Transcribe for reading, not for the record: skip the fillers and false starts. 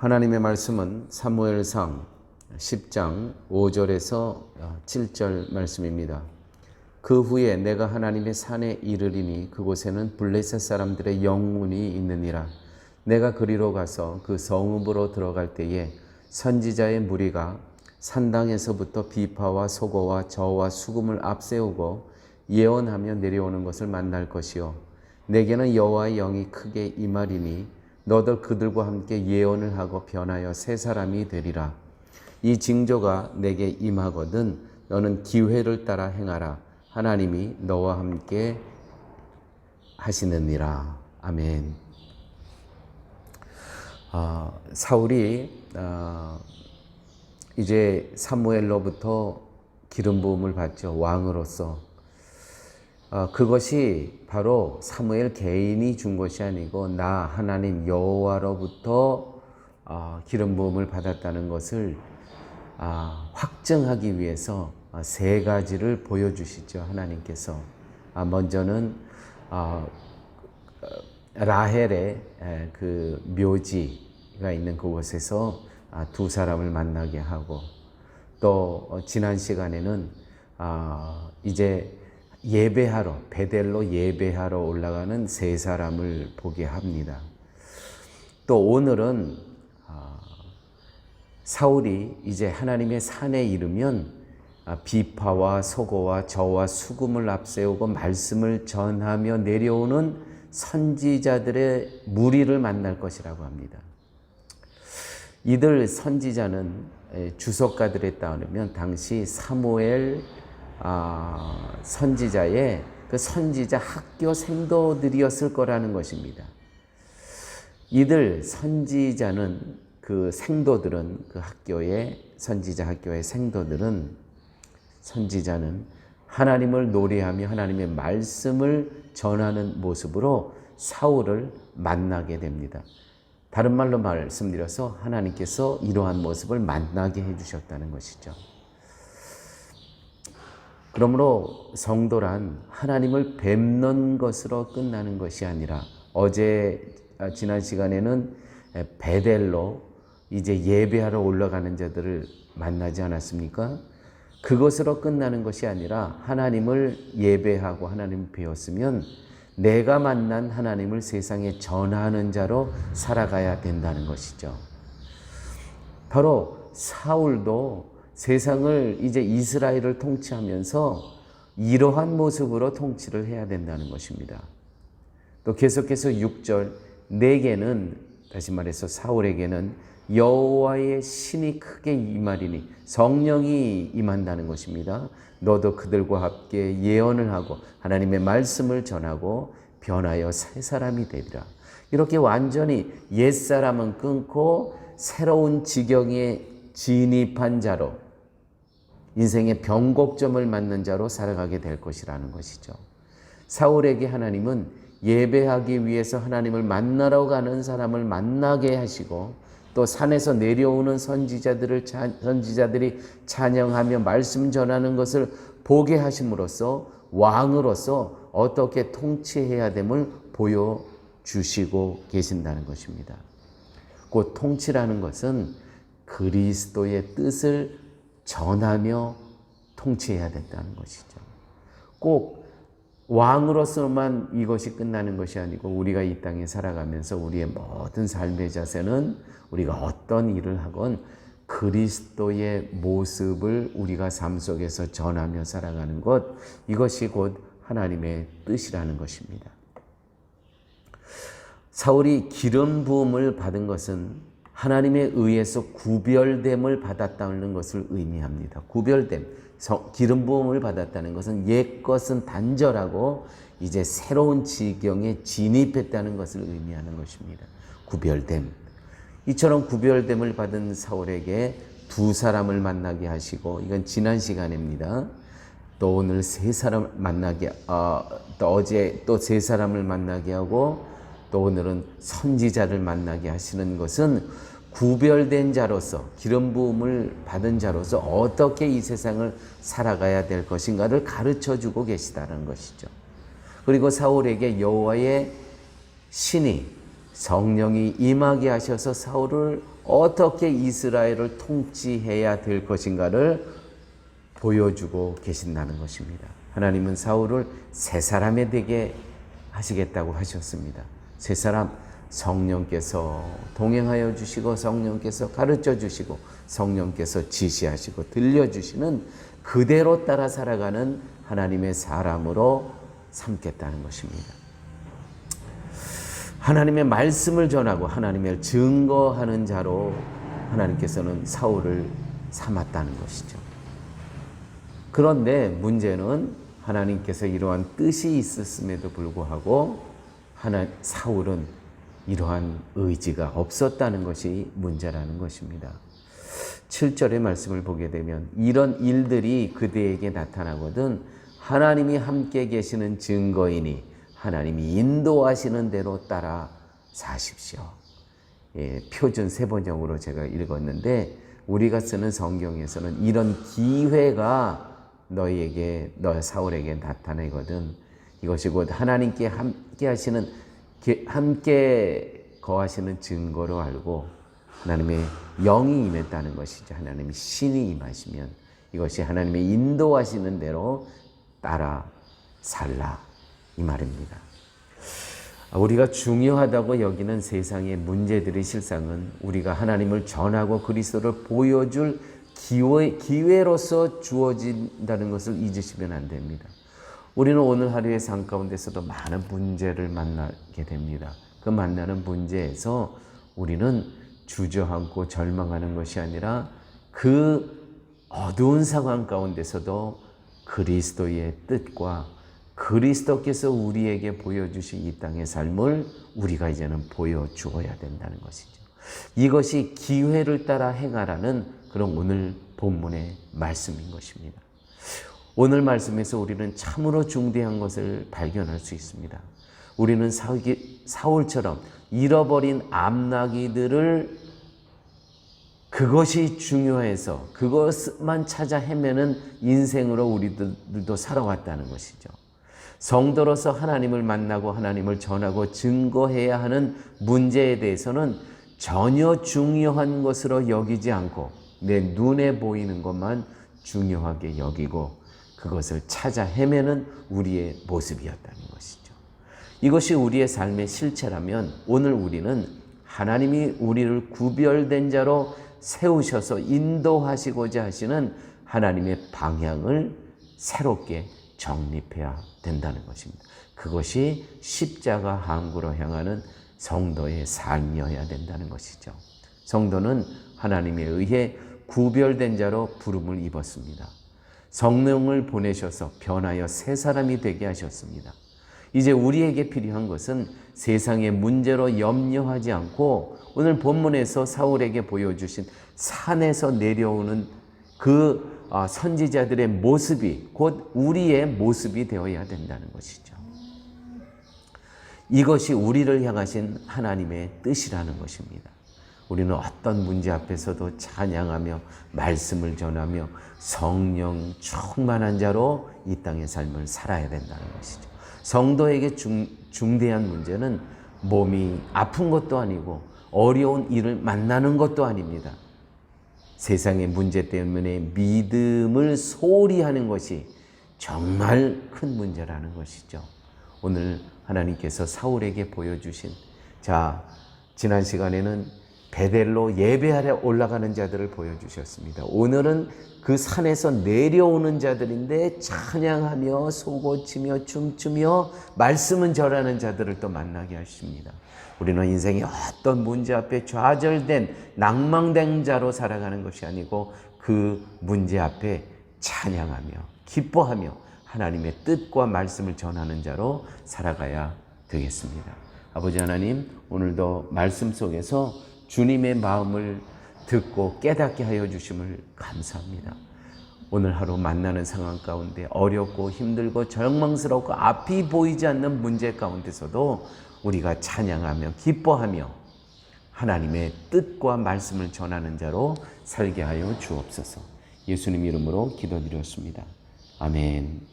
하나님의 말씀은 사무엘상 10장 5절에서 7절 말씀입니다. 그 후에 내가 하나님의 산에 이르리니 그곳에는 블레셋 사람들의 영문이 있느니라. 내가 그리로 가서 그 성읍으로 들어갈 때에 선지자의 무리가 산당에서부터 비파와 소고와 저와 수금을 앞세우고 예언하며 내려오는 것을 만날 것이요 내게는 여호와의 영이 크게 임하리니 너도 그들과 함께 예언을 하고 변하여 새 사람이 되리라. 이 징조가 내게 임하거든 너는 기회를 따라 행하라. 하나님이 너와 함께 하시느니라. 아멘. 사울이 이제 사무엘로부터 기름 부음을 받죠. 왕으로서. 그것이 바로 사무엘 개인이 준 것이 아니고 나 하나님 여호와로부터 기름 부음을 받았다는 것을 확증하기 위해서 세 가지를 보여주시죠. 하나님께서. 먼저는 라헬의 그 묘지가 있는 그곳에서 두 사람을 만나게 하고, 또 지난 시간에는 이제 예배하러, 베델로 예배하러 올라가는 세 사람을 보게 합니다. 또 오늘은 사울이 이제 하나님의 산에 이르면 비파와 소고와 저와 수금을 앞세우고 말씀을 전하며 내려오는 선지자들의 무리를 만날 것이라고 합니다. 이들 선지자는 주석가들에 따르면 당시 사무엘 선지자의 그 선지자 학교 생도들이었을 거라는 것입니다. 이들 선지자는 그 생도들은 그 학교의 선지자 학교의 생도들은 선지자는 하나님을 노래하며 하나님의 말씀을 전하는 모습으로 사울을 만나게 됩니다. 다른 말로 말씀드려서 하나님께서 이러한 모습을 만나게 해주셨다는 것이죠. 그러므로 성도란 하나님을 뵙는 것으로 끝나는 것이 아니라 지난 시간에는 베델로 이제 예배하러 올라가는 자들을 만나지 않았습니까? 그것으로 끝나는 것이 아니라 하나님을 예배하고 하나님을 배웠으면 내가 만난 하나님을 세상에 전하는 자로 살아가야 된다는 것이죠. 바로 사울도 세상을 이제 이스라엘을 통치하면서 이러한 모습으로 통치를 해야 된다는 것입니다. 또 계속해서 6절 내게는, 다시 말해서 사울에게는 여호와의 신이 크게 임하리니 성령이 임한다는 것입니다. 너도 그들과 함께 예언을 하고 하나님의 말씀을 전하고 변하여 새 사람이 되리라. 이렇게 완전히 옛사람은 끊고 새로운 지경에 진입한 자로, 인생의 변곡점을 맞는 자로 살아가게 될 것이라는 것이죠. 사울에게 하나님은 예배하기 위해서 하나님을 만나러 가는 사람을 만나게 하시고, 또 산에서 내려오는 선지자들이 찬양하며 말씀 전하는 것을 보게 하심으로써 왕으로서 어떻게 통치해야 됨을 보여주시고 계신다는 것입니다. 곧 통치라는 것은 그리스도의 뜻을 전하며 통치해야 된다는 것이죠. 꼭 왕으로서만 이것이 끝나는 것이 아니고 우리가 이 땅에 살아가면서 우리의 모든 삶의 자세는 우리가 어떤 일을 하건 그리스도의 모습을 우리가 삶 속에서 전하며 살아가는 것, 이것이 곧 하나님의 뜻이라는 것입니다. 사울이 기름 부음을 받은 것은 하나님에 의해서 구별됨을 받았다는 것을 의미합니다. 구별됨, 기름 부음을 받았다는 것은 옛 것은 단절하고 이제 새로운 지경에 진입했다는 것을 의미하는 것입니다. 구별됨. 이처럼 구별됨을 받은 사울에게 두 사람을 만나게 하시고, 이건 지난 시간입니다. 또 오늘 세 사람 만나게, 또 어제 또 세 사람을 만나게 하고, 또 오늘은 선지자를 만나게 하시는 것은 구별된 자로서, 기름 부음을 받은 자로서 어떻게 이 세상을 살아가야 될 것인가를 가르쳐주고 계시다는 것이죠. 그리고 사울에게 여호와의 신이 성령이 임하게 하셔서 사울을 어떻게 이스라엘을 통치해야 될 것인가를 보여주고 계신다는 것입니다. 하나님은 사울을 새 사람이 되게 하시겠다고 하셨습니다. 새 사람, 성령께서 동행하여 주시고 성령께서 가르쳐 주시고 성령께서 지시하시고 들려주시는 그대로 따라 살아가는 하나님의 사람으로 삼겠다는 것입니다. 하나님의 말씀을 전하고 하나님을 증거하는 자로 하나님께서는 사울을 삼았다는 것이죠. 그런데 문제는 하나님께서 이러한 뜻이 있었음에도 불구하고 사울은 이러한 의지가 없었다는 것이 문제라는 것입니다. 7절의 말씀을 보게 되면 이런 일들이 그대에게 나타나거든 하나님이 함께 계시는 증거이니 하나님이 인도하시는 대로 따라 사십시오. 표준 세번역으로 제가 읽었는데 우리가 쓰는 성경에서는 이런 기회가 너희에게, 너 사울에게 나타내거든 이것이 곧 하나님께 함께 거하시는 증거로 알고 하나님의 영이 임했다는 것이죠. 하나님의 신이 임하시면 이것이 하나님의 인도하시는 대로 따라 살라 이 말입니다. 우리가 중요하다고 여기는 세상의 문제들의 실상은 우리가 하나님을 전하고 그리스도를 보여줄 기회로서 주어진다는 것을 잊으시면 안 됩니다. 우리는 오늘 하루의 삶 가운데서도 많은 문제를 만나게 됩니다. 그 만나는 문제에서 우리는 주저앉고 절망하는 것이 아니라 그 어두운 상황 가운데서도 그리스도의 뜻과 그리스도께서 우리에게 보여주신 이 땅의 삶을 우리가 이제는 보여주어야 된다는 것이죠. 이것이 기회를 따라 행하라는 그런 오늘 본문의 말씀인 것입니다. 오늘 말씀에서 우리는 참으로 중대한 것을 발견할 수 있습니다. 우리는 사울처럼 잃어버린 암나기들을 그것이 중요해서 그것만 찾아 헤매는 인생으로 우리들도 살아왔다는 것이죠. 성도로서 하나님을 만나고 하나님을 전하고 증거해야 하는 문제에 대해서는 전혀 중요한 것으로 여기지 않고 내 눈에 보이는 것만 중요하게 여기고 그것을 찾아 헤매는 우리의 모습이었다는 것이죠. 이것이 우리의 삶의 실체라면 오늘 우리는 하나님이 우리를 구별된 자로 세우셔서 인도하시고자 하시는 하나님의 방향을 새롭게 정립해야 된다는 것입니다. 그것이 십자가 항구로 향하는 성도의 삶이어야 된다는 것이죠. 성도는 하나님에 의해 구별된 자로 부름을 입었습니다. 성령을 보내셔서 변하여 새 사람이 되게 하셨습니다. 이제 우리에게 필요한 것은 세상의 문제로 염려하지 않고 오늘 본문에서 사울에게 보여주신 산에서 내려오는 그 선지자들의 모습이 곧 우리의 모습이 되어야 된다는 것이죠. 이것이 우리를 향하신 하나님의 뜻이라는 것입니다. 우리는 어떤 문제 앞에서도 찬양하며 말씀을 전하며 성령 충만한 자로 이 땅의 삶을 살아야 된다는 것이죠. 성도에게 중대한 문제는 몸이 아픈 것도 아니고 어려운 일을 만나는 것도 아닙니다. 세상의 문제 때문에 믿음을 소홀히 하는 것이 정말 큰 문제라는 것이죠. 오늘 하나님께서 사울에게 보여주신 지난 시간에는 베델로 예배하러 올라가는 자들을 보여주셨습니다. 오늘은 그 산에서 내려오는 자들인데 찬양하며 소고치며 춤추며 말씀은 절하는 자들을 또 만나게 하십니다. 우리는 인생의 어떤 문제 앞에 좌절된 낭망된 자로 살아가는 것이 아니고 그 문제 앞에 찬양하며 기뻐하며 하나님의 뜻과 말씀을 전하는 자로 살아가야 되겠습니다. 아버지 하나님, 오늘도 말씀 속에서 주님의 마음을 듣고 깨닫게 하여 주심을 감사합니다. 오늘 하루 만나는 상황 가운데 어렵고 힘들고 절망스럽고 앞이 보이지 않는 문제 가운데서도 우리가 찬양하며 기뻐하며 하나님의 뜻과 말씀을 전하는 자로 살게 하여 주옵소서. 예수님 이름으로 기도드렸습니다. 아멘.